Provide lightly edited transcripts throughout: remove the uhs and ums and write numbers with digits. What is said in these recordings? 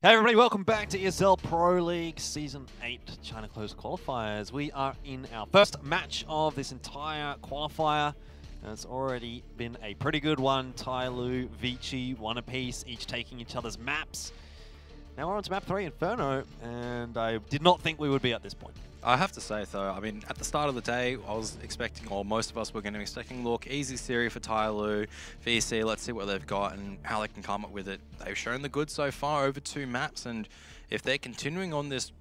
Hey everybody, welcome back to ESL Pro League Season 8 China Closed Qualifiers. We are in our first match of this entire qualifier. It's already been a pretty good one. Tyloo, ViCi, one apiece, each taking each other's maps. Now we're on to map 3, Inferno, and I did not think we would be at this point. I have to say, though, I mean, at the start of the day, I was expecting, or most of us were going to be expecting, look, easy series for Tyloo, ViCi, let's see what they've got and how they can come up with it. They've shown the goods so far over 2 maps, and if they're continuing on this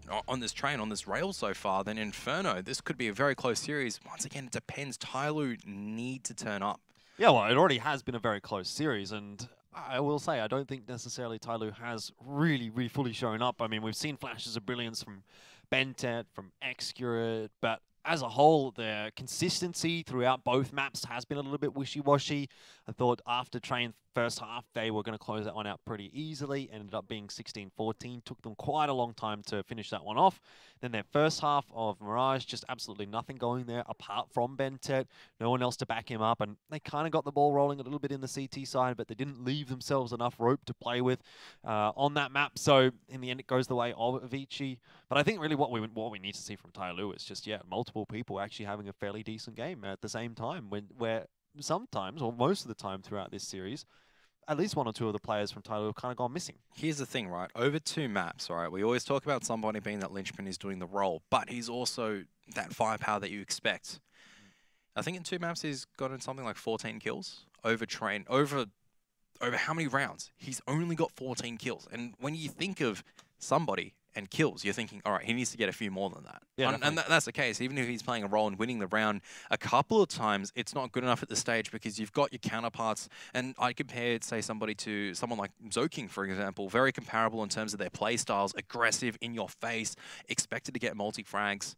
train, on this rail so far, then Inferno, this could be a very close series. Once again, it depends. Tyloo need to turn up. Yeah, well, it already has been a very close series, and I will say, I don't think necessarily Tyloo has really fully shown up. I mean, we've seen flashes of brilliance from Bentet, from Excurate, but as a whole, their consistency throughout both maps has been a little bit wishy-washy. I thought after Train first half, they were going to close that one out pretty easily. Ended up being 16-14. Took them quite a long time to finish that one off. Then their first half of Mirage, just absolutely nothing going there apart from Bentet. No one else to back him up. And they kind of got the ball rolling a little bit in the CT side, but they didn't leave themselves enough rope to play with on that map. So in the end, it goes the way of ViCi. But I think really what we need to see from Tyloo is just, multiple people actually having a fairly decent game at the same time, where sometimes, or most of the time throughout this series, at least 1 or 2 of the players from Tyloo have kind of gone missing. Here's the thing, right? Over 2 maps, right? We always talk about somebody being that linchpin who's doing the role, but he's also that firepower that you expect. I think in 2 maps he's gotten something like 14 kills over how many rounds? He's only got 14 kills. And when you think of somebody and kills, you're thinking, all right, he needs to get a few more than that. Yeah, and that's the case. Even if he's playing a role and winning the round, a couple of times it's not good enough at the stage because you've got your counterparts. And I compared, say, somebody to someone like Zoking, for example, very comparable in terms of their play styles, aggressive, in your face, expected to get multi-frags.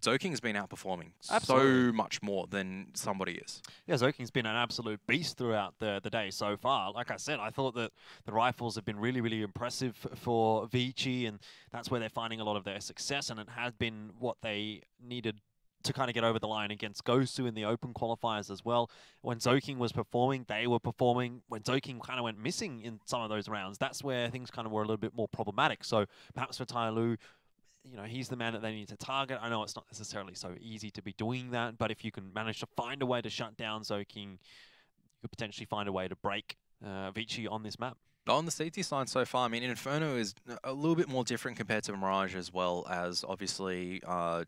Zoking's been outperforming so much more than somebody is. Yeah, Zoking's been an absolute beast throughout the day so far. Like I said, I thought that the rifles have been really impressive for ViCi, and that's where they're finding a lot of their success, and it has been what they needed to kind of get over the line against Gosu in the open qualifiers as well. When Zoking was performing, they were performing. When Zoking kind of went missing in some of those rounds, that's where things kind of were a little bit more problematic. So perhaps for Tyloo, he's the man that they need to target. I know it's not necessarily so easy to be doing that, but if you can manage to find a way to shut down Zoking, you could potentially find a way to break ViCi on this map. On the CT side so far, I mean, Inferno is a little bit more different compared to Mirage as well as, obviously,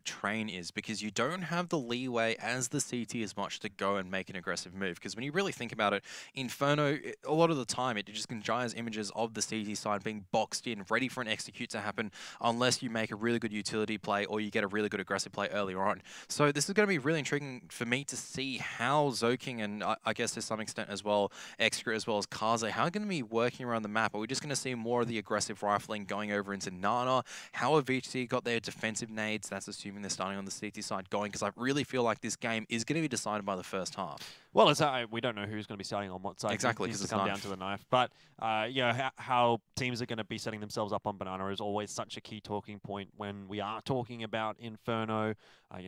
Train is, because you don't have the leeway as the CT as much to go and make an aggressive move. Because when you really think about it, Inferno, a lot of the time, it just conjures images of the CT side being boxed in, ready for an execute to happen, unless you make a really good utility play or you get a really good aggressive play earlier on. So this is going to be really intriguing for me to see how Zoking and, I guess to some extent as well, Extra as well as Kaze, how are going to be working around the map. Are we just going to see more of the aggressive rifling going over into Nana? How have ViCi got their defensive nades? That's assuming they're starting on the CT side going, because I really feel like this game is going to be decided by the first half. Well, we don't know who's going to be starting on what side. Exactly, because it's come down to the knife. But how teams are going to be setting themselves up on Banana is always such a key talking point when we are talking about Inferno.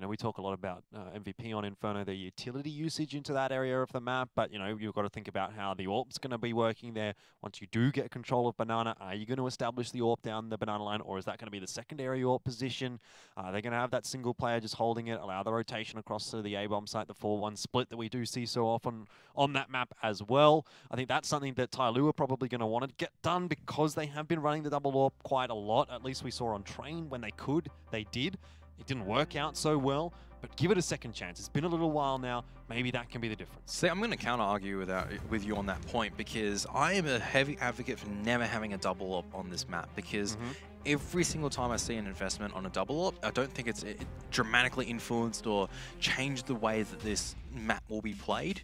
We talk a lot about MVP on Inferno, the utility usage into that area of the map. But you've got to think about how the AWP's going to be working there. Once you do get control of Banana, are you going to establish the AWP down the Banana line, or is that going to be the secondary AWP position? They're going to have that single player just holding it, allow the rotation across to the A-bomb site, the 4-1 split that we do see so often on that map as well. I think that's something that Tyloo are probably going to want to get done because they have been running the double AWP quite a lot. At least we saw on Train when they could, they did. It didn't work out so well, but give it a second chance. It's been a little while now. Maybe that can be the difference. See, I'm going to counter-argue with you on that point, because I am a heavy advocate for never having a double AWP on this map, because every single time I see an investment on a double AWP, I don't think it's dramatically influenced or changed the way that this map will be played.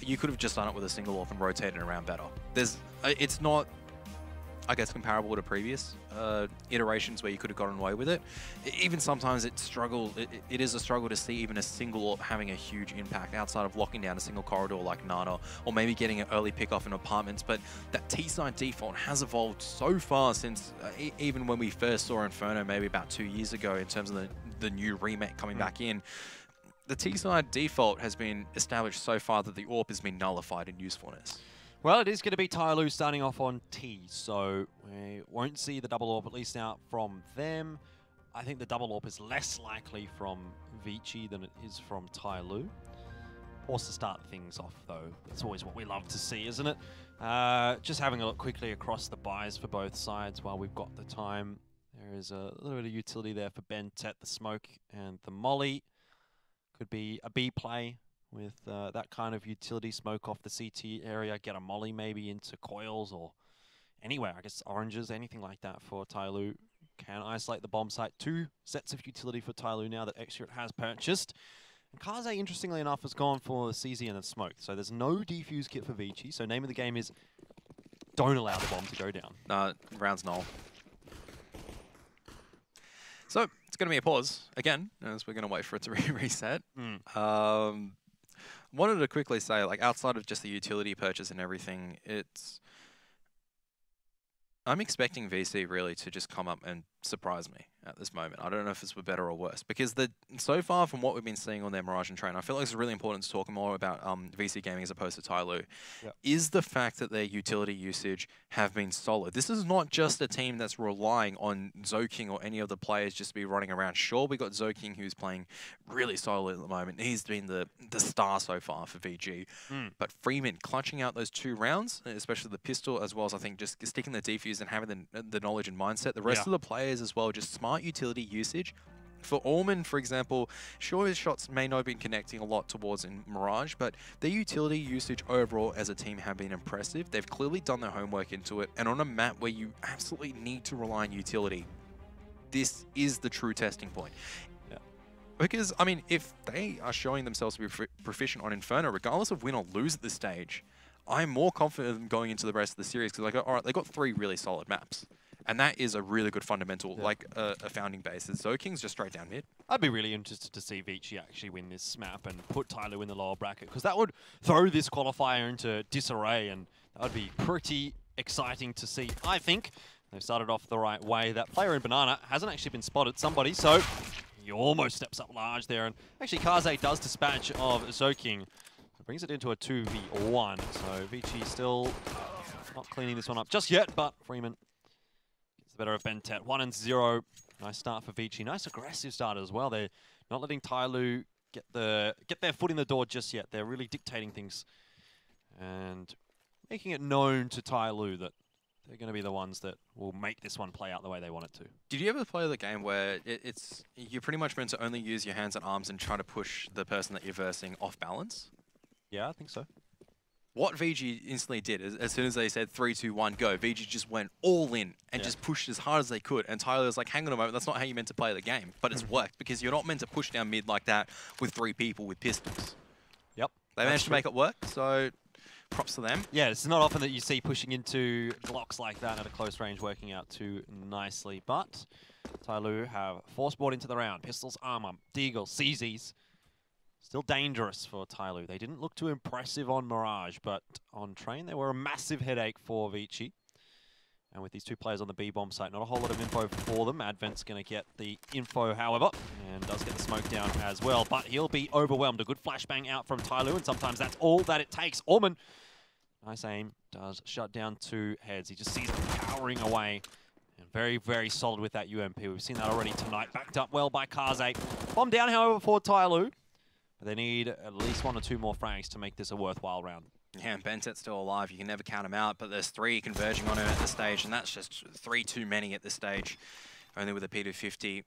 You could have just done it with a single AWP and rotated around better. It's not, I guess, comparable to previous iterations where you could have gotten away with it. Even sometimes it is a struggle to see even a single AWP having a huge impact outside of locking down a single corridor like Nana, or maybe getting an early pick-off in apartments. But that T-side default has evolved so far since even when we first saw Inferno maybe about 2 years ago in terms of the new remake coming back in. The T-side default has been established so far that the AWP has been nullified in usefulness. Well, it is going to be Tyloo starting off on T, so we won't see the double AWP at least out from them. I think the double AWP is less likely from ViCi than it is from Tyloo. Forced to start things off, though. That's always what we love to see, isn't it? Just having a look quickly across the buys for both sides while we've got the time. There is a little bit of utility there for Bentet, the smoke and the molly. Could be a B play with that kind of utility, smoke off the CT area, get a molly maybe into coils or anywhere, I guess oranges, anything like that for Tyloo. Can isolate the bomb site. 2 sets of utility for Tyloo now that Xcurate has purchased. And Kaze, interestingly enough, has gone for the CZ and the smoke. So there's no defuse kit for ViCi. So name of the game is don't allow the bomb to go down. Round's null. So it's going to be a pause again, as we're going to wait for it to reset. Wanted to quickly say, like, outside of just the utility purchase and everything, I'm expecting ViCi really to just come up and surprise me at this moment. I don't know if it's for better or worse, because so far from what we've been seeing on their Mirage and Train, I feel like it's really important to talk more about ViCi gaming as opposed to Tyloo, is the fact that their utility usage have been solid. This is not just a team that's relying on Zoking or any of the players just to be running around. Sure, we got Zoking who's playing really solid at the moment. He's been the star so far for VG. But Freeman clutching out those 2 rounds, especially the pistol, as well as I think just sticking the defuse and having the knowledge and mindset. The rest of the players as well, just smart utility usage. For Orman, for example, sure his shots may not have been connecting a lot towards in Mirage, but their utility usage overall as a team have been impressive. They've clearly done their homework into it, and on a map where you absolutely need to rely on utility, this is the true testing point. Because, I mean, if they are showing themselves to be proficient on Inferno, regardless of win or lose at this stage, I'm more confident of them going into the rest of the series because I go, all right, they got 3 really solid maps. And that is a really good fundamental, like a founding basis. Zoking's just straight down mid. I'd be really interested to see ViCi actually win this map and put Tyloo in the lower bracket, because that would throw this qualifier into disarray, and that would be pretty exciting to see. I think they've started off the right way. That player in Banana hasn't actually been spotted. Somebody, so he almost steps up large there. And actually, Kaze does dispatch of Zoking. Brings it into a 2v1. So ViCi still not cleaning this one up just yet, but Freeman gets the better of Bentet. 1-0. Nice start for ViCi. Nice aggressive start as well. They're not letting Tyloo get their foot in the door just yet. They're really dictating things and making it known to Tyloo that they're going to be the ones that will make this one play out the way they want it to. Did you ever play the game where you're pretty much meant to only use your hands and arms and try to push the person that you're versing off balance? Yeah, I think so. What VG instantly did, as soon as they said 3, 2, 1, go, VG just went all in and just pushed as hard as they could. And Tyler was like, hang on a moment, that's not how you meant to play the game. But it's worked, because you're not meant to push down mid like that with 3 people with pistols. Yep. They managed to make it work, so props to them. Yeah, it's not often that you see pushing into Glocks like that at a close range working out too nicely. But Tyloo have force brought into the round. Pistols, armor, Deagle, CZs. Still dangerous for Tyloo. They didn't look too impressive on Mirage, but on Train they were a massive headache for ViCi. And with these 2 players on the B bomb site, not a whole lot of info for them. Advent's going to get the info, however, and does get the smoke down as well. But he'll be overwhelmed. A good flashbang out from Tyloo, and sometimes that's all that it takes. Orman, nice aim, does shut down 2 heads. He just sees them powering away. And very, very solid with that UMP. We've seen that already tonight. Backed up well by Kaze. Bomb down, however, for Tyloo. But they need at least 1 or 2 more frags to make this a worthwhile round. Yeah, and Bentet's still alive. You can never count him out, but there's 3 converging on him at this stage, and that's just 3 too many at this stage, only with a P250.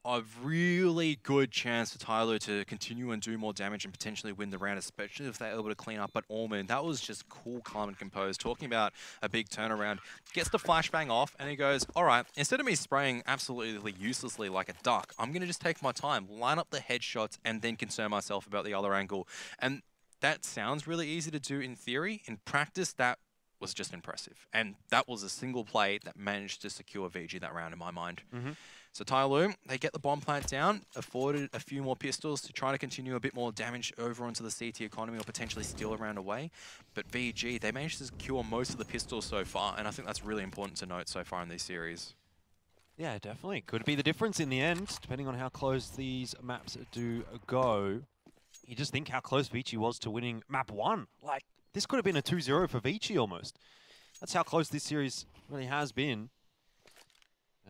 A really good chance for Tyloo to continue and do more damage and potentially win the round, especially if they're able to clean up. But Orman, that was just cool, calm, and composed. Talking about a big turnaround, gets the flashbang off, and he goes, all right, instead of me spraying absolutely uselessly like a duck, I'm going to just take my time, line up the headshots, and then concern myself about the other angle. And that sounds really easy to do in theory. In practice, that was just impressive. And that was a single play that managed to secure VG that round in my mind. So Tyloo, they get the bomb plant down, afforded a few more pistols to try to continue a bit more damage over onto the CT economy or potentially steal a round away. But VG, they managed to secure most of the pistols so far, and I think that's really important to note so far in this series. Yeah, definitely. Could be the difference in the end, depending on how close these maps do go. You just think how close ViCi was to winning map 1. Like, this could have been a 2-0 for ViCi almost. That's how close this series really has been.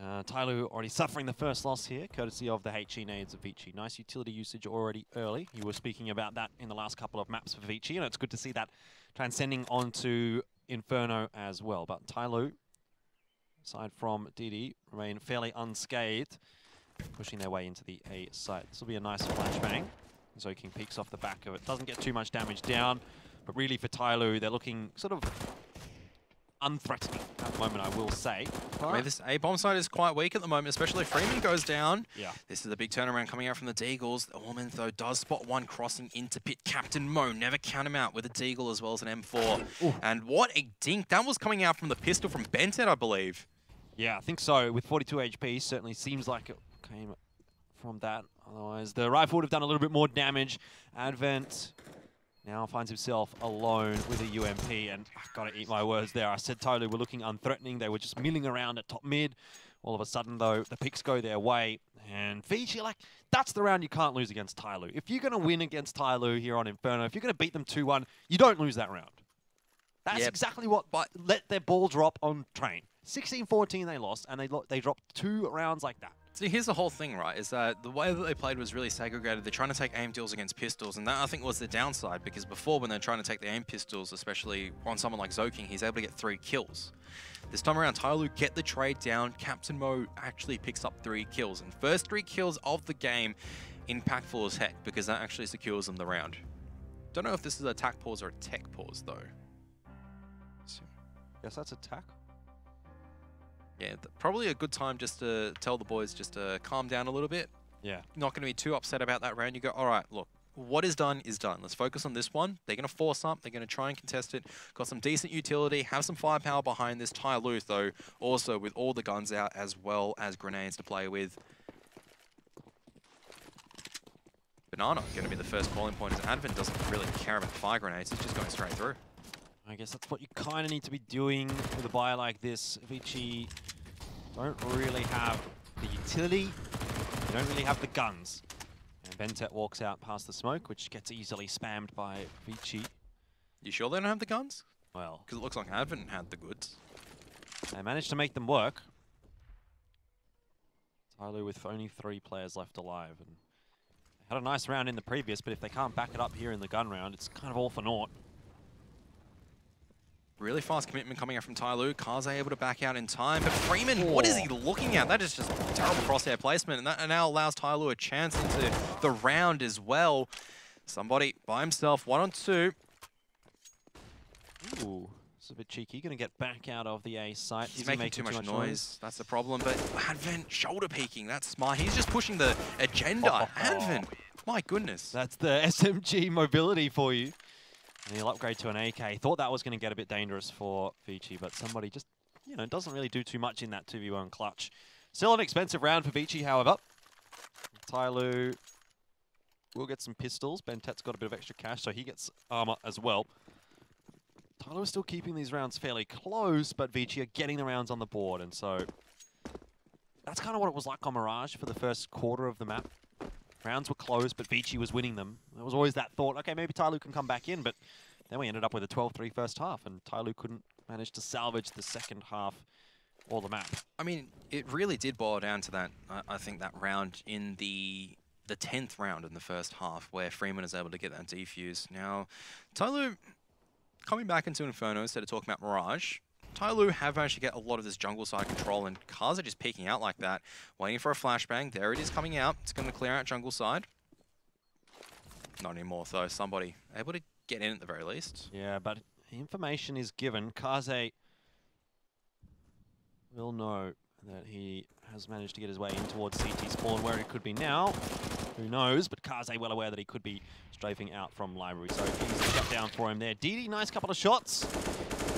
Tyloo already suffering the first loss here, courtesy of the HE nades of ViCi. Nice utility usage already early. You were speaking about that in the last couple of maps for ViCi, and it's good to see that transcending onto Inferno as well. But Tyloo, aside from DD, remain fairly unscathed, pushing their way into the A site. This will be a nice flashbang. Zoking peeks off the back of it. Doesn't get too much damage down, but really for Tyloo, they're looking sort of unthreatening at the moment, I will say. I mean, this A-bomb side is quite weak at the moment, especially if Freeman goes down. Yeah. This is a big turnaround coming out from the Deagles. The woman, though, does spot one crossing into pit. Captain Mo, never count him out with a Deagle as well as an M4. Ooh. And what a dink. That was coming out from the pistol from Bentet, I believe. Yeah, I think so. With 42 HP, certainly seems like it came from that. Otherwise, the rifle would have done a little bit more damage. Advent now finds himself alone with a UMP, and I've got to eat my words there. I said Tyloo were looking unthreatening. They were just milling around at top mid. All of a sudden, though, the picks go their way. And ViCi, like, that's the round you can't lose against Tyloo. If you're going to win against Tyloo here on Inferno, if you're going to beat them 2-1, you don't lose that round. That's exactly what let their ball drop on train. 16-14 they lost, and they dropped 2 rounds like that. See, here's the whole thing, right, is that the way that they played was really segregated. They're trying to take aim deals against pistols, and that, I think, was the downside, because before, when they're trying to take the aim pistols, especially on someone like Zoking, he's able to get 3 kills. This time around, Tyloo get the trade down. Captain Mo actually picks up 3 kills, and first 3 kills of the game, impactful as heck, because that actually secures them the round. Don't know if this is a tack pause or a tech pause, though. Yes, that's a tack. Yeah, probably a good time just to tell the boys just to calm down a little bit. Yeah. Not going to be too upset about that round. You go, all right, look, what is done is done. Let's focus on this one. They're going to force up. They're going to try and contest it. Got some decent utility. Have some firepower behind this. Tyloo, though, also with all the guns out as well as grenades to play with. Banana going to be the first calling point, as Advent doesn't really care about fire grenades. He's just going straight through. I guess that's what you kind of need to be doing with a buy like this. ViCi don't really have the utility. They don't really have the guns. And Bentet walks out past the smoke, which gets easily spammed by ViCi. You sure they don't have the guns? Well, because it looks like Advent had the goods. They managed to make them work. Tyloo with only 3 players left alive. And they had a nice round in the previous, but if they can't back it up here in the gun round, it's kind of all for naught. Really fast commitment coming out from Tyloo. Kaze able to back out in time. But Freeman, what is he looking at? That is just terrible crosshair placement. And that now allows Tyloo a chance into the round as well. Somebody by himself, 1 on 2. Ooh, it's a bit cheeky. Going to get back out of the A site. He's making too much noise. That's the problem. But Advent shoulder peeking. That's smart. He's just pushing the agenda. Advent, my goodness. That's the SMG mobility for you. And he'll upgrade to an AK. Thought that was going to get a bit dangerous for ViCi, but somebody just, you know, doesn't really do too much in that 2v1 clutch. Still an expensive round for ViCi, however. Tyloo will get some pistols. Bentet's got a bit of extra cash, so he gets armor as well. Tyloo is still keeping these rounds fairly close, but ViCi are getting the rounds on the board, and so that's kind of what it was like on Mirage for the first quarter of the map. Rounds were close, but ViCi was winning them. There was always that thought, okay, maybe Tyloo can come back in, but then we ended up with a 12-3 first half, and Tyloo couldn't manage to salvage the second half or the map. I mean, it really did boil down to that, I think, that round in the 10th round in the first half, where Freeman is able to get that defuse. Now, Tyloo coming back into Inferno instead of talking about Mirage, Tyloo have managed to get a lot of this jungle side control, and Kaze just peeking out like that, waiting for a flashbang. There it is coming out. It's going to clear out jungle side. Not anymore, though. Somebody able to get in at the very least. Yeah, but information is given. Kaze will know that he has managed to get his way in towards CT spawn, where it could be now. Who knows? But Kaze well aware that he could be strafing out from library, so easy shut down for him there. DD, nice couple of shots.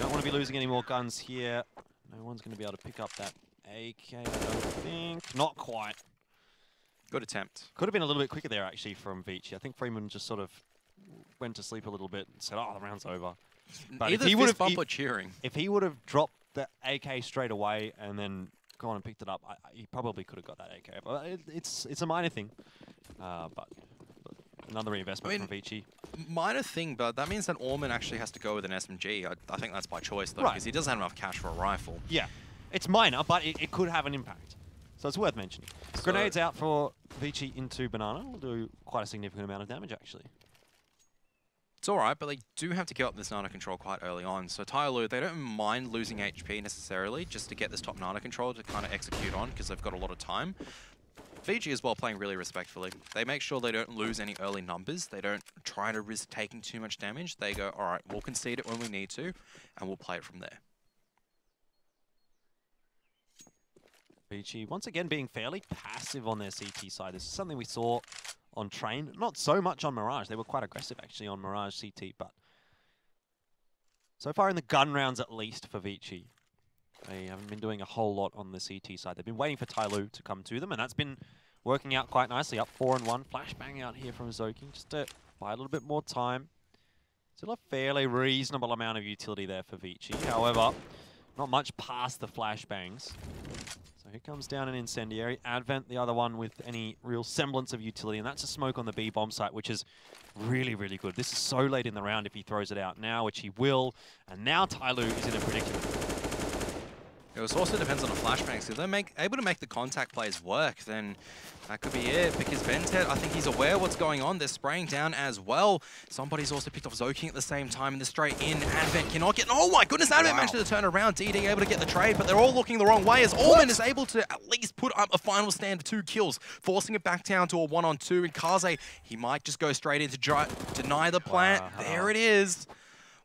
Don't want to be losing any more guns here. No one's going to be able to pick up that AK, I don't think. Not quite. Good attempt. Could have been a little bit quicker there, actually, from ViCi. I think Freeman just sort of went to sleep a little bit and said, oh, the round's over. But either fist bump or cheering. If he would have dropped the AK straight away and then gone and picked it up, he probably could have got that AK. But it's a minor thing. But Another reinvestment from ViCi. Minor thing, but that means that Orman actually has to go with an SMG. I think that's by choice, though, because he doesn't have enough cash for a rifle. Yeah, it's minor, but it could have an impact. So it's worth mentioning. So grenades out for ViCi into Banana will do quite a significant amount of damage, actually. It's alright, but they do have to give up this Nana control quite early on. So Tyloo, they don't mind losing HP necessarily, just to get this top Nana control to kind of execute on, because they've got a lot of time. ViCi as well playing really respectfully. They make sure they don't lose any early numbers. They don't try to risk taking too much damage. They go, alright, we'll concede it when we need to, and we'll play it from there. ViCi, once again, being fairly passive on their CT side. This is something we saw on Train. Not so much on Mirage. They were quite aggressive, actually, on Mirage CT, but so far in the gun rounds, at least, for ViCi, they haven't been doing a whole lot on the CT side. They've been waiting for Tyloo to come to them, and that's been working out quite nicely. Up 4-1. Flashbang out here from Zoking, just to buy a little bit more time. Still a fairly reasonable amount of utility there for ViCi. However, not much past the flashbangs. So here comes down an incendiary. Advent, the other one with any real semblance of utility, and that's a smoke on the B bomb site, which is really, really good. This is so late in the round if he throws it out now, which he will, and now Tyloo is in a predicament. It also depends on the flashbangs. If they're able to make the contact plays work, then that could be it. Because Ventet, I think he's aware of what's going on. They're spraying down as well. Somebody's also picked off Zoking at the same time in the straight in. Advent cannot get... Oh my goodness, Advent managed to turn around. DD able to get the trade, but they're all looking the wrong way as Orman is able to at least put up a final stand of 2 kills, forcing it back down to a 1-on-2. And Kaze, he might just go straight in to deny the plant. Wow. There it is.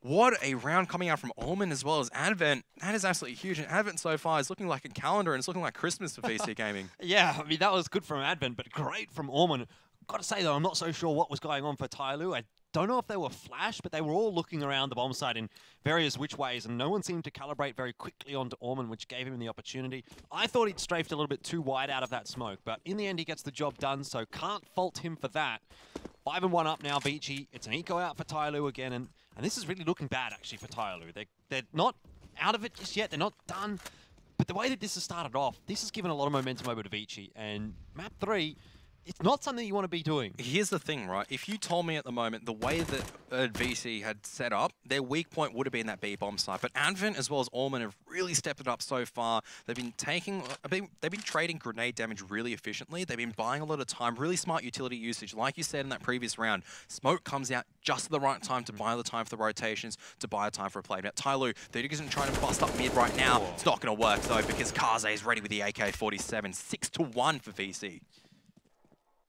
What a round coming out from Orman as well as Advent. That is absolutely huge. And Advent so far is looking like a calendar, and it's looking like Christmas for ViCi Gaming. Yeah, I mean, that was good from Advent, but great from Orman. Got to say, though, I'm not so sure what was going on for Tyloo. I don't know if they were flashed, but they were all looking around the bomb site in various which ways, and no one seemed to calibrate very quickly onto Orman, which gave him the opportunity. I thought he'd strafed a little bit too wide out of that smoke, but in the end, he gets the job done, so can't fault him for that. 5-1 up now, ViCi. It's an eco out for Tyloo again, and this is really looking bad, actually, for Tyloo. They're not out of it just yet. They're not done. But the way that this has started off, this has given a lot of momentum over to ViCi. And map 3, it's not something you want to be doing. Here's the thing, right? If you told me at the moment the way that ViCi had set up, their weak point would have been that B bomb site. But Advent as well as Orman have really stepped it up so far. They've been trading grenade damage really efficiently. They've been buying a lot of time, really smart utility usage. Like you said in that previous round, smoke comes out just at the right time to buy the time for the rotations, to buy the time for a play. Now, Tyloo, they're just trying to bust up mid right now. It's not going to work, though, because Kaze is ready with the AK-47. 6-1 for ViCi.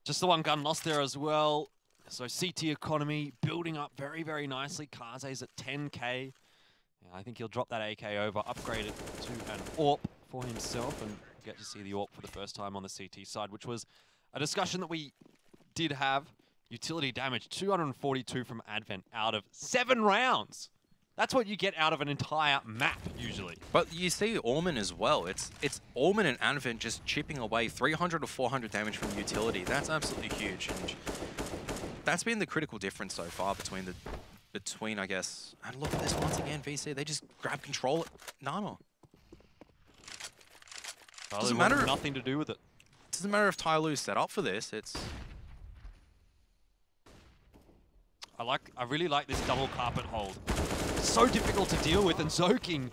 Just the one gun lost there as well. So CT economy building up very, very nicely. Kaze's at 10k. Yeah, I think he'll drop that AK over, upgrade it to an AWP for himself, and get to see the AWP for the first time on the CT side, which was a discussion that we did have. Utility damage, 242 from Advent out of 7 rounds. That's what you get out of an entire map, usually. But you see Orman as well. It's Orman and Advent just chipping away 300 or 400 damage from utility. That's absolutely huge. And that's been the critical difference so far between, I guess... And look at this once again, ViCi. They just grab control at Nana. Doesn't matter. Nothing to do with it. Doesn't matter if Tyloo's set up for this. It's... I really like this double carpet hold. So difficult to deal with, and Zoking,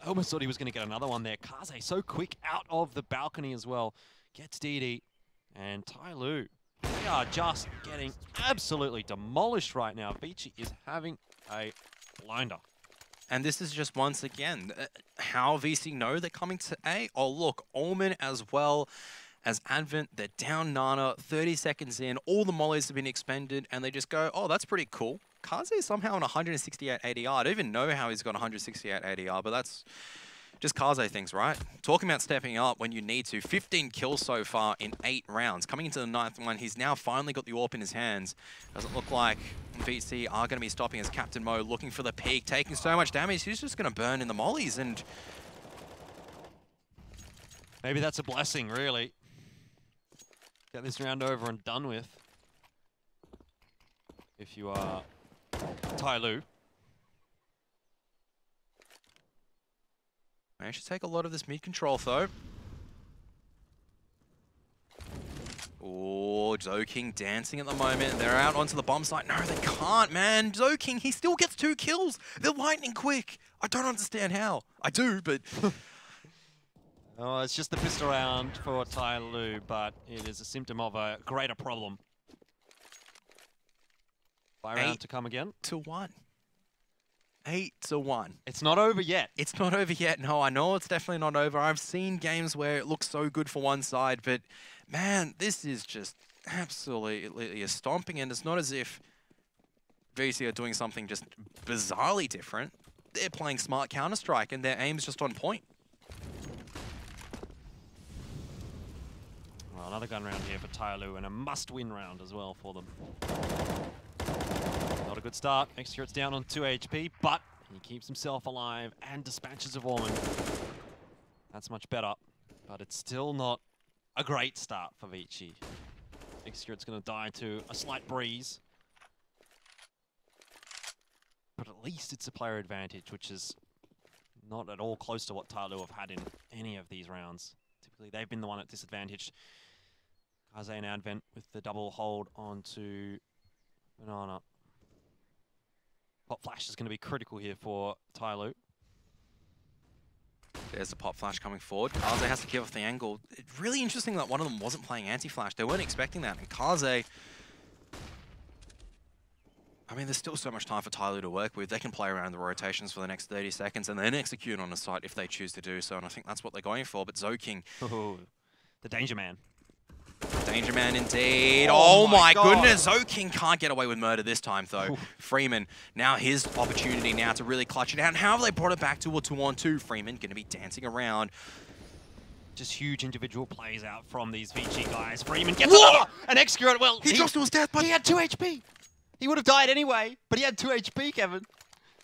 I almost thought he was going to get another one there. Kaze so quick out of the balcony as well. Gets DD, and Tyloo, they are just getting absolutely demolished right now. ViCi is having a blinder. And this is just once again, how ViCi know they're coming to A. Oh look, Orman as well as Advent, they're down Nana, 30 seconds in, all the mollies have been expended, and they just go, oh, that's pretty cool. Kaze is somehow on 168 ADR. I don't even know how he's got 168 ADR, but that's just Kaze things, right? Talking about stepping up when you need to. 15 kills so far in 8 rounds. Coming into the 9th one, he's now finally got the AWP in his hands. Doesn't look like ViCi are going to be stopping as Captain Mo, looking for the peak, taking so much damage. He's just going to burn in the mollies, and maybe that's a blessing, really. Get this round over and done with. If you are Tyloo. Managed to take a lot of this mid control though. Oh, for ZoKing dancing at the moment. They're out onto the bomb site. No, they can't, man. ZoKing, he still gets 2 kills. They're lightning quick. I don't understand how. I do, but... Oh, it's just the pistol round for Tyloo, but it is a symptom of a greater problem. Buy round to come again. 8-1. 8-1. It's not over yet. It's not over yet. No, I know it's definitely not over. I've seen games where it looks so good for one side, but man, this is just absolutely a stomping, and it's not as if ViCi are doing something just bizarrely different. They're playing smart Counter-Strike, and their aim's just on point. Well, another gun round here for Tyloo, and a must-win round as well for them. Not a good start. Execute's down on 2 HP, but he keeps himself alive and dispatches of Orman. That's much better, but it's still not a great start for ViCi. Execute's going to die to a slight breeze. But at least it's a player advantage, which is not at all close to what Tyloo have had in any of these rounds. Typically, they've been the one at disadvantage. Kaze and Advent with the double hold onto Banana. Pop flash is going to be critical here for Tyloo. There's the pop flash coming forward. Kaze has to give off the angle. It's really interesting that one of them wasn't playing anti-flash. They weren't expecting that. And Kaze, I mean, there's still so much time for Tyloo to work with. They can play around the rotations for the next 30 seconds and then execute on a site if they choose to do so. And I think that's what they're going for. But ZoKing, the danger man. Danger man indeed. Oh my goodness. ZoKing can't get away with murder this time, though. Freeman, now his opportunity now to really clutch it out. And how have they brought it back to a 2-on-2? Freeman going to be dancing around. Just huge individual plays out from these ViCi guys. Freeman gets another! An Execute, well, he drops to his death, but he had 2 HP. He would have died anyway, but he had 2 HP, Kevin.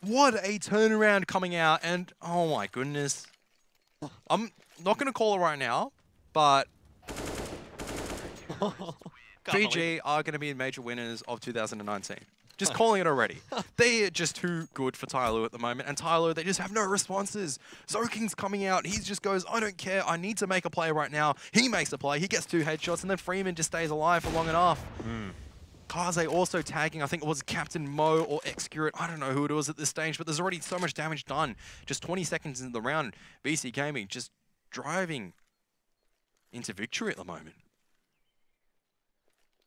What a turnaround coming out, and oh my goodness. I'm not going to call it right now, but VG are going to be major winners of 2019. Just calling it already. They are just too good for Tyloo at the moment. And Tyloo, they just have no responses. ZoKing's coming out. He just goes, I don't care. I need to make a play right now. He makes a play. He gets 2 headshots. And then Freeman just stays alive for long enough. Kaze also tagging, I think it was Captain Mo or Execute. I don't know who it was at this stage, but there's already so much damage done. Just 20 seconds into the round. ViCi Gaming just driving into victory at the moment.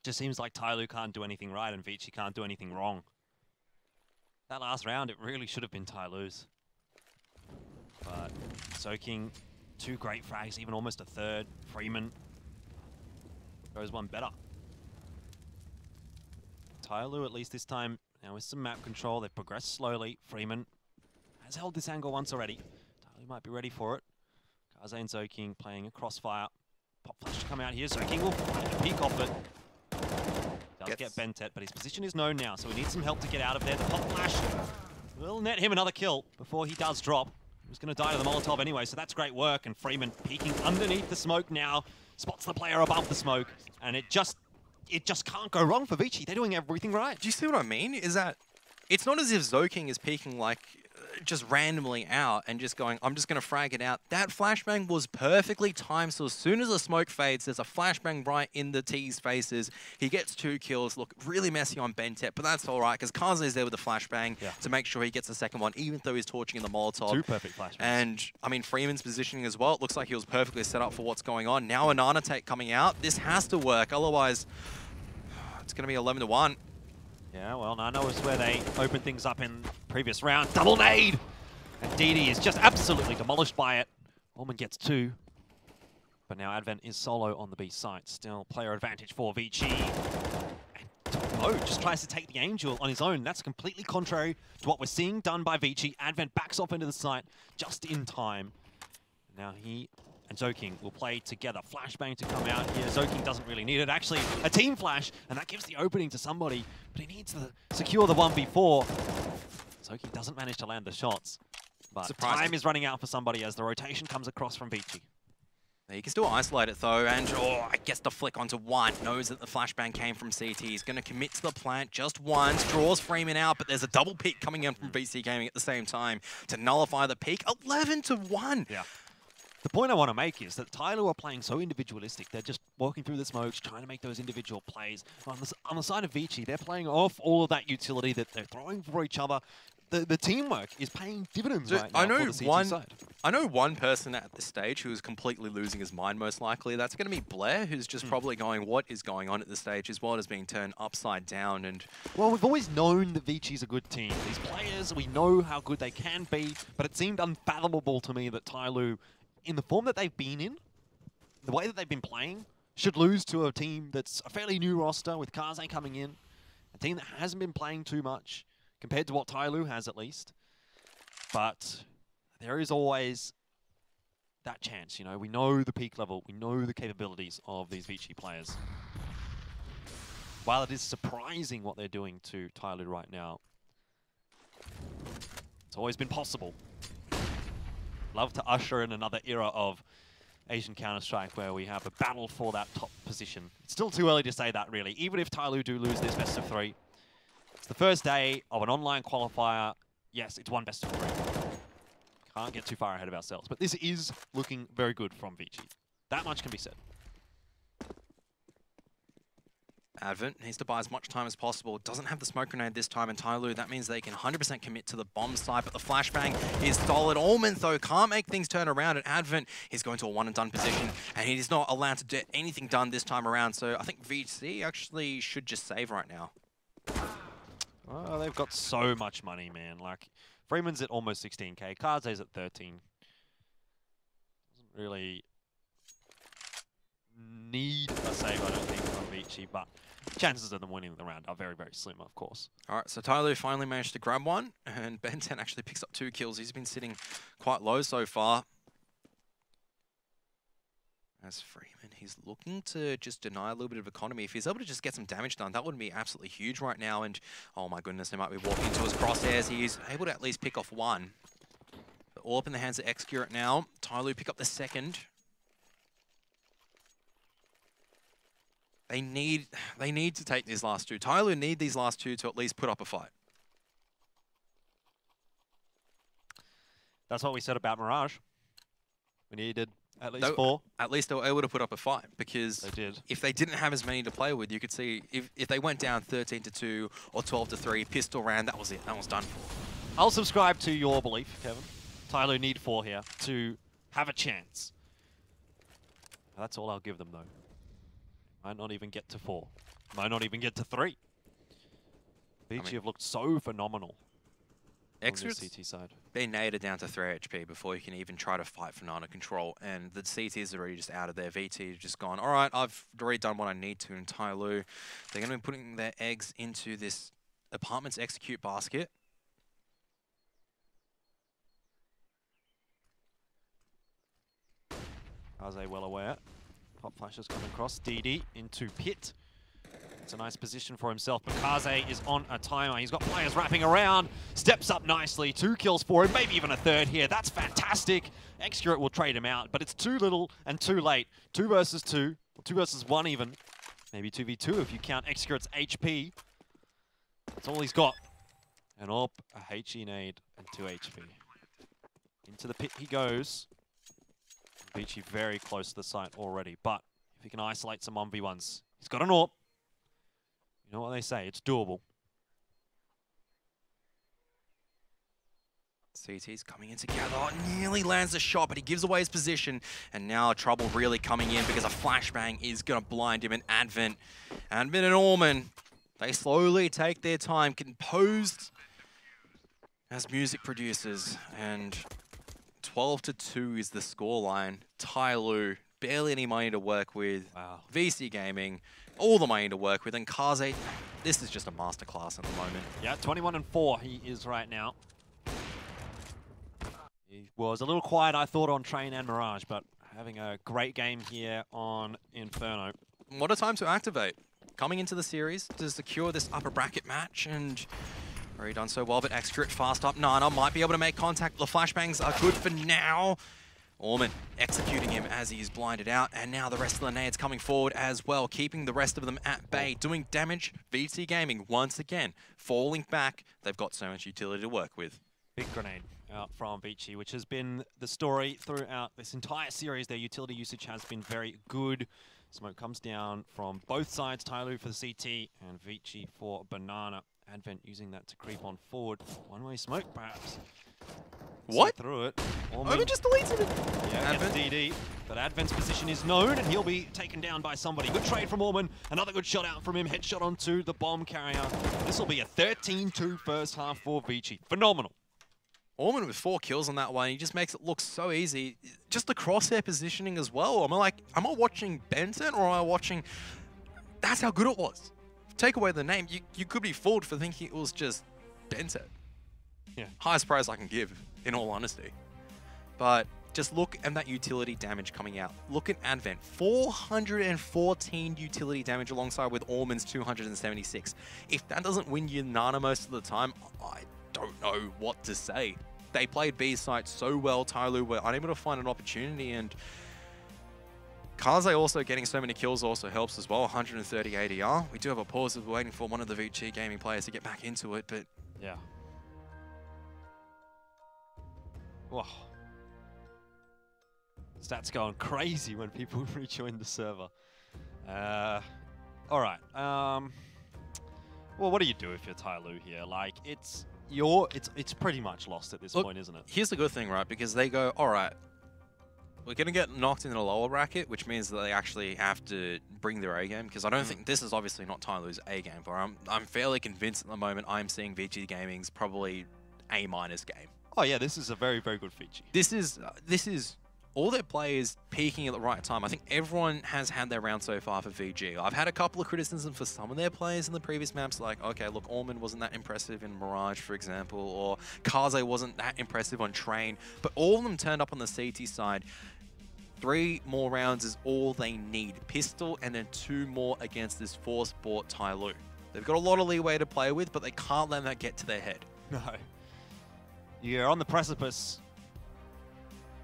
Just seems like Tyloo can't do anything right and ViCi can't do anything wrong. That last round, it really should have been Tyloo's. But ZoKing, 2 great frags, even almost a third. Freeman goes one better. Tyloo, at least this time, now with some map control, they've progressed slowly. Freeman has held this angle once already. Tyloo might be ready for it. Kaze and ZoKing playing a crossfire. Pop flash to come out here. ZoKing will find a peek off it. Does get Bentet, but his position is known now, so he needs some help to get out of there. The pop flash will net him another kill before he does drop. He was going to die to the Molotov anyway, so that's great work. And Freeman peeking underneath the smoke now, spots the player above the smoke, and it just can't go wrong for ViCi. They're doing everything right. Do you see what I mean? Is that it's not as if ZoKing is peeking like just randomly out and just going, I'm just going to frag it out. That flashbang was perfectly timed, so as soon as the smoke fades, there's a flashbang right in the T's faces. He gets 2 kills. Look, really messy on Bentet, but that's all right, because Kaze is there with the flashbang to make sure he gets the second one, even though he's torching in the Molotov. 2 perfect flashbangs. And, I mean, Freeman's positioning as well. It looks like he was perfectly set up for what's going on. Now a Nana take coming out. This has to work, otherwise it's going to be 11-1. Yeah, well, Nana was where they opened things up in the previous round. Double nade! And DD is just absolutely demolished by it. Orman gets 2. But now Advent is solo on the B site. Still player advantage for ViCi. And Mo just tries to take the Angel on his own. That's completely contrary to what we're seeing done by ViCi. Advent backs off into the site just in time. Now he and ZoKing will play together. Flashbang to come out here. ZoKing doesn't really need it. Actually, a team flash, and that gives the opening to somebody, but he needs to secure the 1v4. ZoKing doesn't manage to land the shots, but time is running out for somebody as the rotation comes across from ViCi. He can still isolate it though, and I guess the flick onto one. Knows that the flashbang came from CT. He's going to commit to the plant just once. Draws Freeman out, but there's a double peek coming in from ViCi Gaming at the same time to nullify the peek. 11-1. Yeah. The point I want to make is that Tyloo are playing so individualistic. They're just walking through the smokes, trying to make those individual plays. On the side of ViCi, they're playing off all of that utility that they're throwing for each other. The teamwork is paying dividends right now for the CT side. I know one person at this stage who is completely losing his mind, most likely. That's going to be Blair, who's just probably going, what is going on at this stage? His world is being turned upside down. And well, we've always known that ViCi's a good team. These players, we know how good they can be, but it seemed unfathomable to me that Tyloo, in the form that they've been in, the way that they've been playing, should lose to a team that's a fairly new roster with Kaze coming in, a team that hasn't been playing too much, compared to what Tyloo has at least. But there is always that chance, you know. We know the peak level, we know the capabilities of these ViCi players. While it is surprising what they're doing to Tyloo right now, it's always been possible. Love to usher in another era of Asian Counter-Strike where we have a battle for that top position. It's still too early to say that, really. Even if Tyloo do lose this best of 3, it's the first day of an online qualifier. Yes, it's one best of 3. Can't get too far ahead of ourselves. But this is looking very good from ViCi. That much can be said. Advent needs to buy as much time as possible. Doesn't have the smoke grenade this time in Tyloo. That means they can 100% commit to the bomb site, but the flashbang is solid. Allman, though, can't make things turn around, and Advent is going to a one-and-done position, and he is not allowed to get anything done this time around, so I think ViCi actually should just save right now. Oh, they've got so much money, man. Like, Freeman's at almost 16k. Kaze's at 13. Doesn't really need a save, I don't think, from ViCi, but chances of them winning the round are very, very slim, of course. All right, so Tyloo finally managed to grab one, and Ben10 actually picks up 2 kills. He's been sitting quite low so far. As Freeman, he's looking to just deny a little bit of economy. If he's able to just get some damage done, that would be absolutely huge right now. And, oh my goodness, they might be walking into his crosshairs. He's able to at least pick off 1. But all up in the hands of Excurate now. Tyloo pick up the second. They need to take these last 2. Tyloo need these last 2 to at least put up a fight. That's what we said about Mirage. We needed at least 4. At least they were able to put up a fight, because they did. If they didn't have as many to play with, you could see if they went down 13-2 or 12-3, pistol round, that was it. That was done for. I'll subscribe to your belief, Kevin. Tyloo need 4 here to have a chance. That's all I'll give them, though. Might not even get to 4. Might not even get to 3. ViCi have looked so phenomenal. Extra's CT side. been nated down to 3 HP before you can even try to fight for Nana control, and the CT is already just out of there. VT has just gone, all right, I've already done what I need to in Tyloo. They're going to be putting their eggs into this Apartments Execute basket. Kaze well aware. Pop flashes coming across. DD into pit. It's a nice position for himself, but Kaze is on a timer. He's got players wrapping around. Steps up nicely. 2 kills for him, maybe even a 3rd here. That's fantastic. Excurate will trade him out, but it's too little and too late. 2 versus 2, or 2 versus 1 even. Maybe 2v2 if you count Excurate's HP. That's all he's got. An AWP, a HE nade, and 2 HP. Into the pit he goes. ViCi very close to the site already, but if he can isolate some 1v1s, he's got an AWP. You know what they say, it's doable. CT's coming in together. Oh, nearly lands the shot, but he gives away his position. And now trouble really coming in because a flashbang is going to blind him. And Advent and Allman, they slowly take their time, composed as music producers. And 12-2 is the scoreline. Tyloo, barely any money to work with. Wow. ViCi Gaming, all the money to work with. And Kaze, this is just a masterclass at the moment. Yeah, 21-4 he is right now. He was a little quiet, I thought, on Train and Mirage, but having a great game here on Inferno. What a time to activate. Coming into the series to secure this upper bracket match, and already done so well, but Excurate fast up. Nana might be able to make contact. The flashbangs are good for now. Allman executing him as he's blinded out, and now the rest of the nades coming forward as well, keeping the rest of them at bay, doing damage. ViCi Gaming, once again, falling back. They've got so much utility to work with. Big grenade out from ViCi, which has been the story throughout this entire series. Their utility usage has been very good. Smoke comes down from both sides, Tyloo for the CT and ViCi for Banana. Advent using that to creep on forward. One-way smoke, perhaps. What? See through it. Omen just deleted it. Yeah, gets DD. But Advent's position is known, and he'll be taken down by somebody. Good trade from Orman. Another good shot out from him. Headshot onto the bomb carrier. This will be a 13-2 first half for ViCi. Phenomenal. Orman with 4 kills on that one. He just makes it look so easy. Just the crosshair positioning as well. Am I watching Benton or am I watching... That's how good it was. Take away the name, you could be fooled for thinking it was just Benton. Yeah. Highest praise I can give, in all honesty. But just look at that utility damage coming out. Look at Advent, 414 utility damage alongside with Orman's 276. If that doesn't win you Nana most of the time, I don't know what to say. They played B site so well, Tyloo were unable to find an opportunity, and Kaze also getting so many kills also helps as well, 130 ADR. We do have a pause as we're waiting for one of the ViCi gaming players to get back into it, but... Yeah. Whoa. Stats going crazy when people rejoin the server. All right. Well, what do you do if you're Tyloo here? Like, it's pretty much lost at this point, isn't it? Here's the good thing, right? Because they go, all right, we're going to get knocked in the lower bracket, which means that they actually have to bring their A game, because I don't think this is obviously not Tyloo's A game, but I'm fairly convinced at the moment I'm seeing ViCi Gaming's probably A- game. Oh yeah, this is a very, very good feature. This is all their players peaking at the right time. I think everyone has had their round so far for VG. I've had a couple of criticisms for some of their players in the previous maps, like, okay, look, Orman wasn't that impressive in Mirage, for example, or Kaze wasn't that impressive on Train, but all of them turned up on the CT side. 3 more rounds is all they need. Pistol and then 2 more against this four-sport Tyloo. They've got a lot of leeway to play with, but they can't let that get to their head. No. You're on the precipice.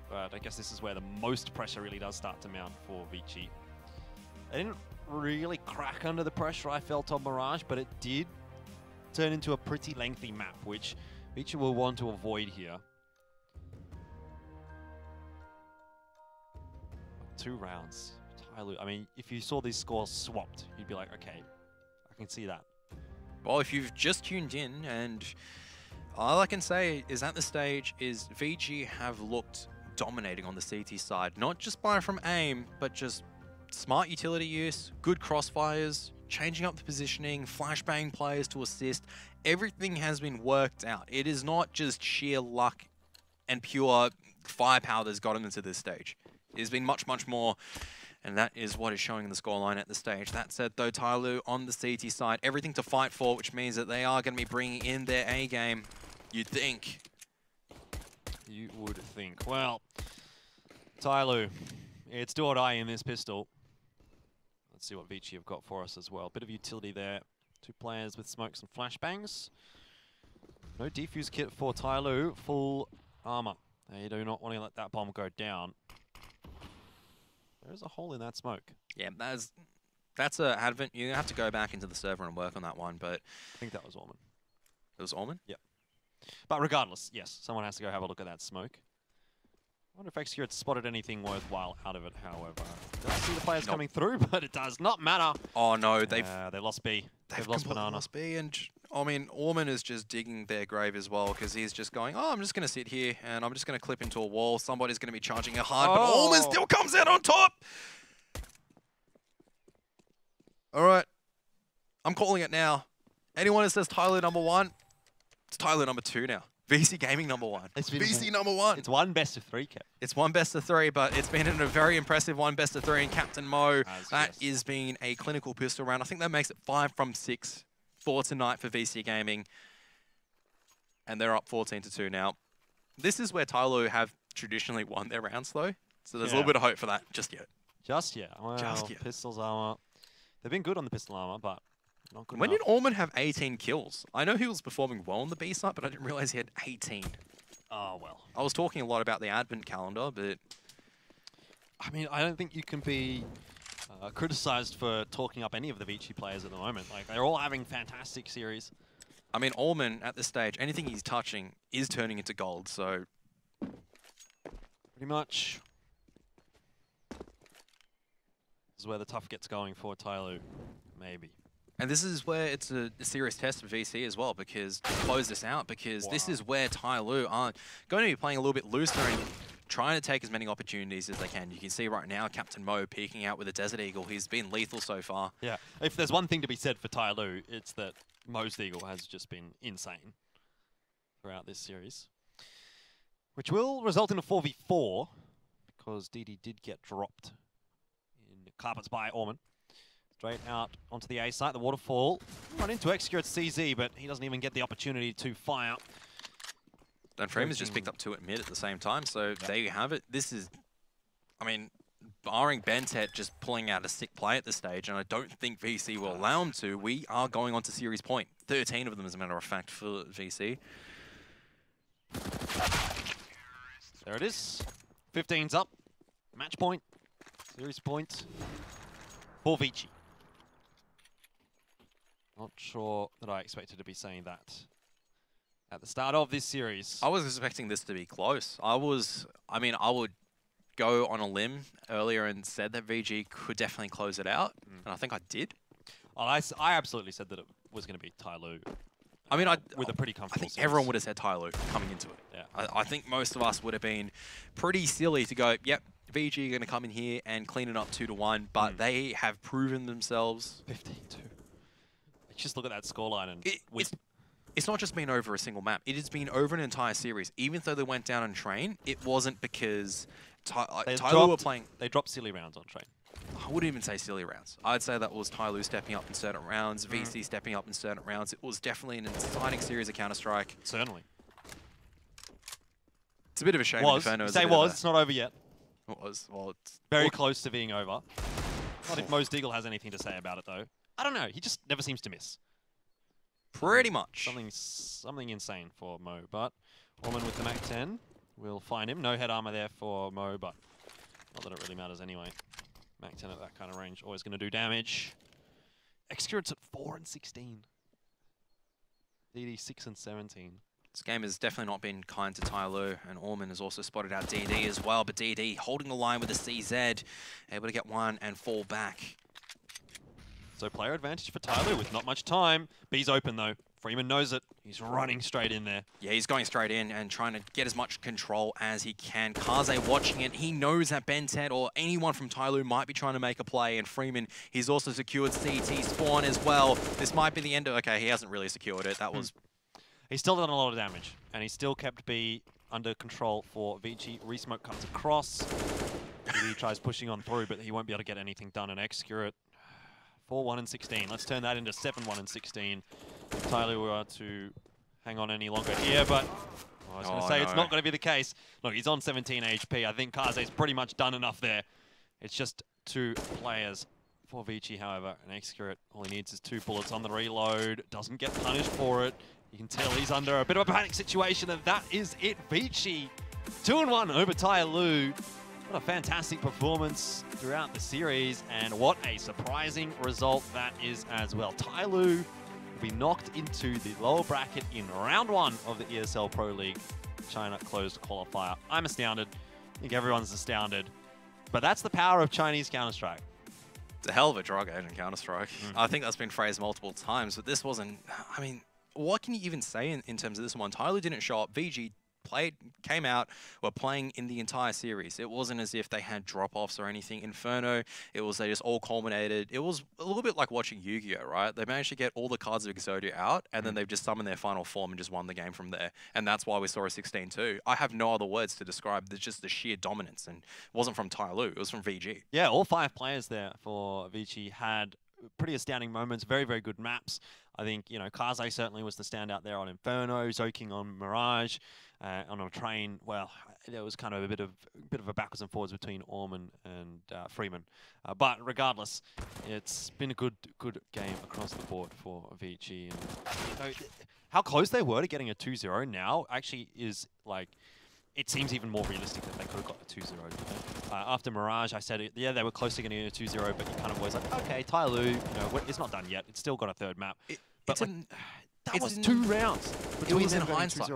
But I guess this is where the most pressure really does start to mount for ViCi. They didn't really crack under the pressure I felt on Mirage, but it did turn into a pretty lengthy map, which ViCi will want to avoid here. 2 rounds. Tyloo, I mean, if you saw these scores swapped, you'd be like, okay, I can see that. Well, if you've just tuned in, and all I can say is at this stage is VG have looked dominating on the CT side, not just by from aim, but just smart utility use, good crossfires, changing up the positioning, flashbang players to assist. Everything has been worked out. It is not just sheer luck and pure firepower that's got them into this stage. It has been much, much more, and that is what is showing in the scoreline at this stage. That said, though, Tyloo on the CT side, everything to fight for, which means that they are going to be bringing in their A game. You'd think. You would think. Well, Tyloo, it's do or die in this pistol. Let's see what ViCi have got for us as well. Bit of utility there. 2 players with smokes and flashbangs. No defuse kit for Tyloo. Full armor. They do not want to let that bomb go down. There's a hole in that smoke. Yeah, that's a Advent. You have to go back into the server and work on that one, but I think that was Orman. It was Orman? Yep. But regardless, yes, someone has to go have a look at that smoke. I wonder if XQ had spotted anything worthwhile out of it, however. I see the players coming through, but it does not matter. Oh no, they lost B. They've lost Banana. Lost B, and I mean, Orman is just digging their grave as well, because he's just going, oh, I'm just going to sit here, and I'm just going to clip into a wall. Somebody's going to be charging it hard, but Orman still comes out on top! All right. I'm calling it now. Anyone that says Tyloo #1, it's Tyloo #2 now. ViCi Gaming #1. It's ViCi #1. It's 1 best-of-3, Kev. It's 1 best-of-3, but it's been in a very impressive 1 best-of-3 in Captain Mo. That is being a clinical pistol round. I think that makes it 5 from 6 for tonight for ViCi Gaming. And they're up 14-2 now. This is where Tyloo have traditionally won their rounds, though. So there's a little bit of hope for that just yet. Just yet. Well, just yet. Pistols armor. They've been good on the pistol armor, but not good When enough. did Orman have 18 kills? I know he was performing well on the B side, but I didn't realize he had 18. Oh, well. I was talking a lot about the Advent calendar, but... I mean, I don't think you can be criticized for talking up any of the ViCi players at the moment. Like, they're all having fantastic series. I mean, Orman, at this stage, anything he's touching is turning into gold, so Pretty much. This is where the tough gets going for Tyloo. Maybe. And this is where it's a serious test for ViCi as well, because to close this out, because this is where Tyloo are going to be playing a little bit looser and trying to take as many opportunities as they can. You can see right now Captain Mo peeking out with a Desert Eagle. He's been lethal so far. Yeah, if there's one thing to be said for Tyloo, it's that Mo's Eagle has just been insane throughout this series. Which will result in a 4v4, because DD did get dropped in carpets by Orman. Straight out onto the A site, the waterfall. Run into Execute CZ, but he doesn't even get the opportunity to fire. And Freeman's just picked up 2 at mid at the same time, so there you have it. This is, I mean, barring Bentet just pulling out a sick play at this stage, and I don't think ViCi will allow him to, we are going on to series point. 13 of them, as a matter of fact, for ViCi. There it is. 15's up. Match point. Series point for ViCi. Not sure that I expected to be saying that at the start of this series. I was expecting this to be close. I would go on a limb earlier and said that VG could definitely close it out, and I think I did. Well, I absolutely said that it was going to be Tyloo. I mean, with a pretty comfortable I think series. everyone would have said Tyloo coming into it. Yeah. I think most of us would have been pretty silly to go, yep, VG are going to come in here and clean it up 2-1, but they have proven themselves. 15-2. Just look at that scoreline and it's not just been over a single map. It has been over an entire series. Even though they went down on Train, it wasn't because Tyloo were playing. They dropped silly rounds on Train. I wouldn't even say silly rounds. I'd say that was Tyloo stepping up in certain rounds, ViCi stepping up in certain rounds. It was definitely an exciting series of Counter-Strike. Certainly. It's a bit of a shame. Inferno say was. It's not over yet. It was. Well, it's very close to being over. Not if Mo Deagle has anything to say about it, though. I don't know. He just never seems to miss. Pretty much. Something insane for Mo, but Orman with the Mac 10 will find him. No head armor there for Mo, but not that it really matters anyway. Mac 10 at that kind of range, always going to do damage. Execurate's at 4 and 16. DD 6 and 17. This game has definitely not been kind to Tyloo, and Orman has also spotted out DD as well, but DD holding the line with a CZ, able to get 1 and fall back. So player advantage for Tyloo with not much time. B's open though. Freeman knows it. He's running straight in there. Yeah, he's going straight in and trying to get as much control as he can. Kaze watching it. He knows that Bentet or anyone from Tyloo might be trying to make a play, and Freeman, he's also secured CT spawn as well. This might be the end of... Okay, he hasn't really secured it. That was... He's still done a lot of damage, and he's still kept B under control for ViCi. Resmoke comes across. He tries pushing on through, but he won't be able to get anything done and Execute. 4-1 and 16. Let's turn that into 7-1 and 16. If Tyloo were to hang on any longer here, but I was going to say it's not going to be the case. Look, he's on 17 HP. I think Kaze's pretty much done enough there. It's just 2 players for ViCi, however. And Execute, all he needs is 2 bullets on the reload. Doesn't get punished for it. You can tell he's under a bit of a panic situation, and that is it. ViCi 2-1 over Tyloo. What a fantastic performance throughout the series, and what a surprising result that is as well. Tyloo will be knocked into the lower bracket in round 1 of the ESL Pro League China closed qualifier. I'm astounded. I think everyone's astounded. But that's the power of Chinese Counter-Strike. It's a hell of a drug agent, Counter-Strike. I think that's been phrased multiple times, but this wasn't... I mean, what can you even say in terms of this one? Tyloo didn't show up. VG came out, were playing in the entire series. It wasn't as if they had drop-offs or anything. Inferno, they just all culminated. It was a little bit like watching Yu-Gi-Oh, right? They managed to get all the cards of Exodia out, and then they've just summoned their final form and just won the game from there. And that's why we saw a 16-2. I have no other words to describe just the sheer dominance, and it wasn't from Tyloo, it was from VG. Yeah, all 5 players there for ViCi had pretty astounding moments, very, very good maps. I think, you know, Kaze certainly was the standout there on Inferno, Zoking on Mirage. On a Train, well, there was kind of a bit of a backwards and forwards between Orman and Freeman. But regardless, it's been a good game across the board for ViCi. And you know, how close they were to getting a 2-0 now actually is like, it seems even more realistic that they could have got a 2-0. You know? After Mirage, I said, yeah, they were close to getting a 2-0, but you kind of was like, okay, Tyloo, you know, it's not done yet. It's still got a 3rd map. But like, that was 2 rounds. It was in hindsight.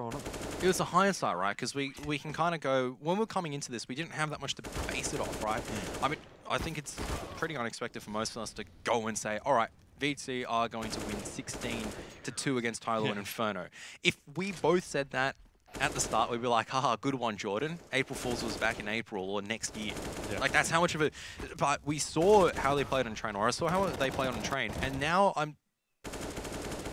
It was a hindsight, right? Because we can kind of go, when we're coming into this, we didn't have that much to base it off, right? I mean, I think it's pretty unexpected for most of us to go and say, all right, ViCi are going to win 16-2 against Tyloo and Inferno. If we both said that at the start, we'd be like, haha, good one, Jordan. April Fool's was back in April or next year. Yeah. Like, that's how much of it. But we saw how they played on train, or I saw how they played on train, and now I'm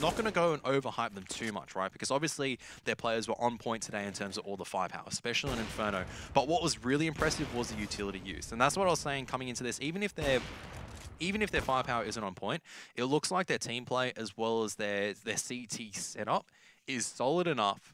not going to go and overhype them too much, right? Because obviously their players were on point today in terms of all the firepower, especially in Inferno. But what was really impressive was the utility use. And that's what I was saying coming into this. Even if their firepower isn't on point, it looks like their team play as well as their CT setup is solid enough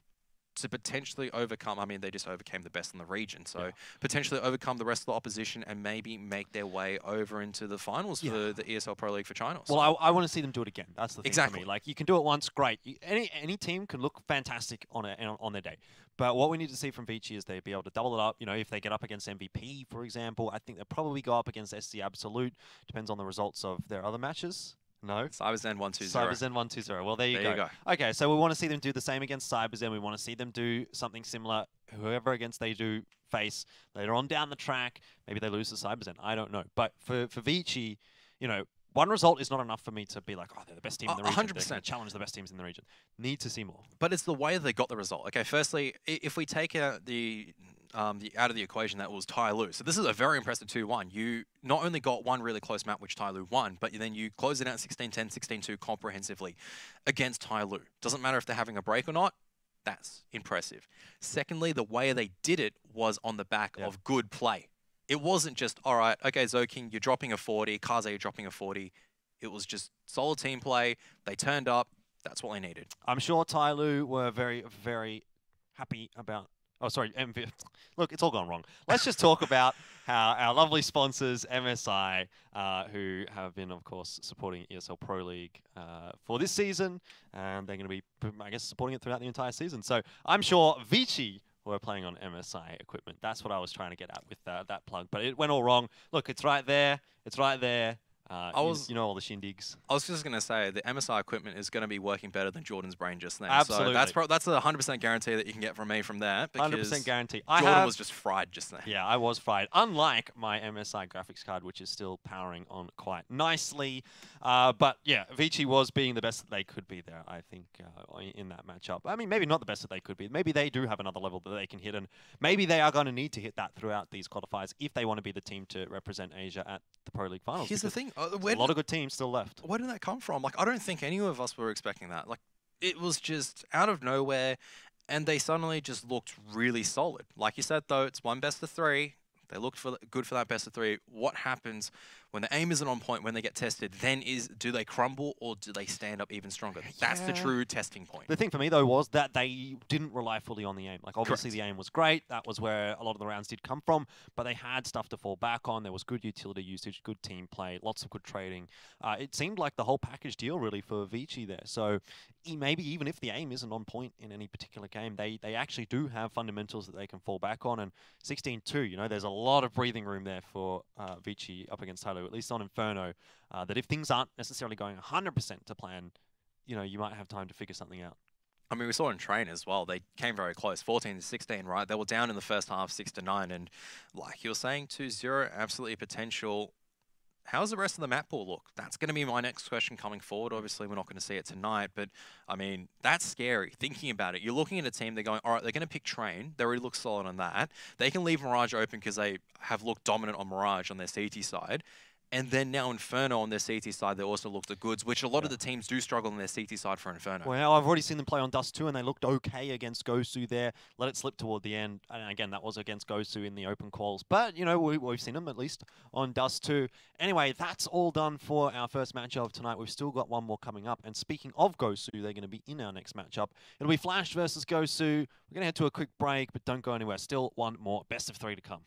to potentially overcome, I mean, they just overcame the best in the region, so potentially overcome the rest of the opposition and maybe make their way over into the finals for the ESL Pro League for China. Well, I want to see them do it again. That's the thing exactly. for me. Like, you can do it once, great. Any team can look fantastic on their day. But what we need to see from ViCi is they be able to double it up. You know, if they get up against MVP, for example, I think they'll probably go up against SC Absolute. Depends on the results of their other matches. No? CyberZen 1-2-0. CyberZen 1-2-0. Well, there you go. Okay, so we want to see them do the same against CyberZen. We want to see them do something similar. Whoever against they do face later on down the track, maybe they lose to CyberZen. I don't know. But for ViCi, you know, one result is not enough for me to be like, oh, they're the best team in the region. 100%. They're challenge the best teams in the region. Need to see more. But it's the way they got the result. Okay, firstly, if we take out the out of the equation that was Tyloo. So this is a very impressive 2-1. You not only got one really close map, which Tyloo won, but then you close it out 16-10, 16-2 comprehensively against Tyloo. Doesn't matter if they're having a break or not. That's impressive. Secondly, the way they did it was on the back of good play. It wasn't just, all right, okay, Zoking, you're dropping a 40. Kaze, you're dropping a 40. It was just solid team play. They turned up. That's what they needed. I'm sure Tyloo were very, very happy about... Oh, sorry, look, it's all gone wrong. Let's just talk about how our lovely sponsors, MSI, who have been, of course, supporting ESL Pro League for this season, and they're going to be, I guess, supporting it throughout the entire season. So I'm sure ViCi were playing on MSI equipment. That's what I was trying to get at with that plug, but it went all wrong. Look, it's right there. It's right there. You know all the shindigs. I was just going to say, the MSI equipment is going to be working better than Jordan's brain just then. Absolutely. So that's a 100% guarantee that you can get from me from there. 100% guarantee. Jordan was just fried just then. Yeah, I was fried. Unlike my MSI graphics card, which is still powering on quite nicely. But yeah, ViCi was being the best that they could be there, I think, in that matchup. I mean, maybe not the best that they could be. Maybe they do have another level that they can hit, and maybe they are going to need to hit that throughout these qualifiers if they want to be the team to represent Asia at the Pro League finals. Here's the thing. A lot of good teams still left. Where did that come from? Like, I don't think any of us were expecting that. Like, it was just out of nowhere, and they suddenly just looked really solid. Like you said, though, it's one best of 3. They looked good for that best of 3. What happens when the aim isn't on point, when they get tested, then do they crumble or do they stand up even stronger? That's the true testing point. The thing for me, though, was that they didn't rely fully on the aim. Like, obviously, the aim was great. That was where a lot of the rounds did come from, but they had stuff to fall back on. There was good utility usage, good team play, lots of good trading. It seemed like the whole package deal, really, for ViCi there. So maybe even if the aim isn't on point in any particular game, they actually do have fundamentals that they can fall back on. And 16-2, you know, there's a lot of breathing room there for ViCi up against Tyloo, at least on Inferno, that if things aren't necessarily going 100% to plan, you know, you might have time to figure something out. I mean, we saw in train as well. They came very close, 14-16, right? They were down in the first half, 6-9, and like you were saying, 2-0, absolutely potential. How's the rest of the map pool look? That's going to be my next question coming forward. Obviously, we're not going to see it tonight, but I mean, that's scary. Thinking about it, you're looking at a team, they're going, all right, they're going to pick Train. They already look solid on that. They can leave Mirage open because they have looked dominant on Mirage on their CT side. And then now Inferno on their CT side, they also look the goods, which a lot of the teams do struggle on their CT side for Inferno. Well, I've already seen them play on Dust 2, and they looked okay against Gosu there. Let it slip toward the end. And again, that was against Gosu in the open quals. But, you know, we've seen them at least on Dust 2. Anyway, that's all done for our first matchup of tonight. We've still got one more coming up. And speaking of Gosu, they're going to be in our next matchup. It'll be Flash versus Gosu. We're going to head to a quick break, but don't go anywhere. Still one more best of 3 to come.